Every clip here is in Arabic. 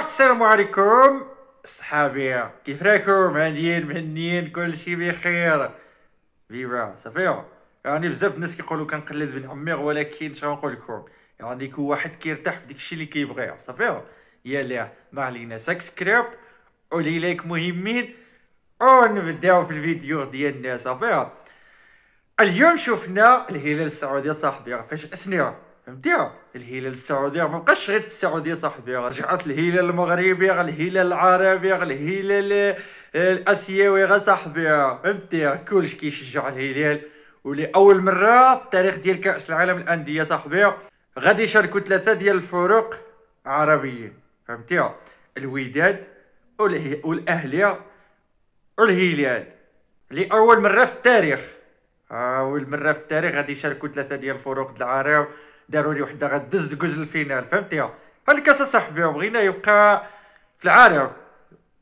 واحد السلام عليكم صحابي، كيف راكم؟ هاديين مهنيين كلشي بخير. فيفا صافي. يعني بزاف الناس كيقولوا كنقلد بن عمير، ولكن شنو نقول لكم؟ يعني كل واحد كيرتاح في داكشي اللي كيبغيه صافي. يلا ما علينا، سبسكرايب ولي لايك مهمين، ونبداو في الفيديو ديالنا صافي. اليوم شفنا الهلال السعودي صاحبي فاش اثنى، فهمتي؟ الهلال السعودي مبقاش غير السعوديه صاحبي، رجعت الهلال المغربي، غير الهلال العربي، غير الهلال الاسيوي غير صاحبي، فهمتي؟ كلشي كيشجع الهلال. ولاول مره في التاريخ ديال كاس العالم الانديه صاحبي غادي يشاركوا ثلاثه ديال الفرق عربيين، فهمتي؟ الوداد والاهلي والهلال، لأول مرة في التاريخ. أول مرة في التاريخ غادي يشاركوا ثلاثة ديال الفرق العرب. داروا لي وحدة غدوز دوز الفينال، فهمتي؟ فالكاس صاحبي بغينا يبقى في العرب،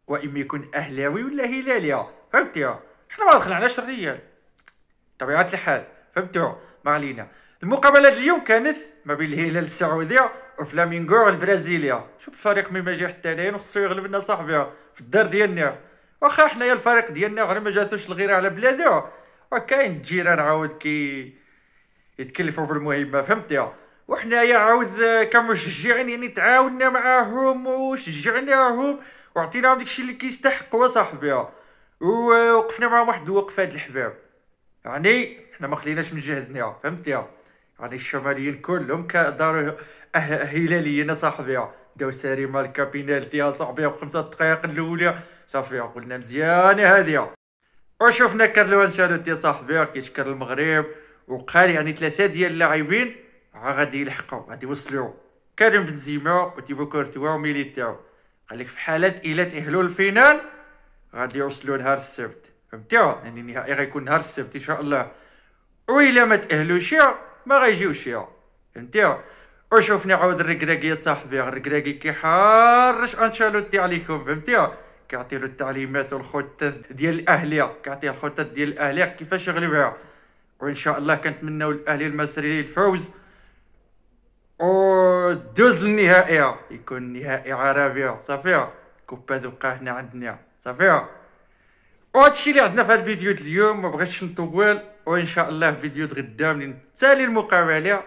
وإما يكون أهلاوي ولا هلالي، فهمتي؟ حنا ما دخلناش الريال طبيعة الحال، فهمتوا؟ ما علينا. المقابلة اليوم كانت ما بين الهلال السعودية وفلامينغو البرازيلية. شوف الفريق مما جا حتى لين خصو يغلبنا صاحبي في الدار ديالنا. واخا حنايا الفريق ديالنا غير ما جاتوش الغيره على بلادو، وكاين الجيران عاود يتكلفوا في المهمه، فهمتي؟ وحنايا عاود كمشجعين يعني تعاوننا معاهم وشجعناهم وعطيناهم داكشي اللي كيستحقوا صاحبي، ووقفنا معاهم واحد الوقفه هاد الحباب. يعني حنا ما خليناش من جهدنا، فهمتي؟ يعني الشماليين كلهم داروا هلاليين صاحبي، داو ساري بينالتي يا صاحبي بخمسة دقائق الاولى صافي، قلنا مزيانه هاديه. وشوفنا كارلو انشالوتي صاحبي كيشكر المغرب، وقال يعني ثلاثه ديال اللاعبين غادي يلحقوا غادي يوصلوا، كريم بنزيما وتيبو كورتوا وميليتاو. قال لك في حاله الا تاهلوا الفينال غادي يوصلوا نهار السبت، فهمتي؟ يعني النهائي غيكون نهار السبت ان شاء الله، وإلا ما تأهلوش ما غيجيوش، فهمتي؟ وشوفنا عاود الركراكي صاحبي، الركراكي كيحرش انشالوتي عليكم، فهمتي؟ كيعطيلو التعليمات والخطة ديال الاهليه، كيعطيه الخطط ديال الاهليه كيفاش يغلبها. وان شاء الله كنتمناو للاهلي المصري الفوز ودوز للنهائي، يكون نهائي عربي صافي، كوبا تبقى هنا عندنا صافي. وهادشي اللي عندنا في هاد الفيديو اليوم، ما بغيتش نطول، وان شاء الله في فيديو غدا من تالي المقابله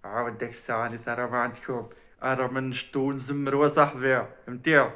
عاود داك الساعه اللي صرا ما عندكم، راه ما نشطو ونزمروا صاحبي، فهمتي؟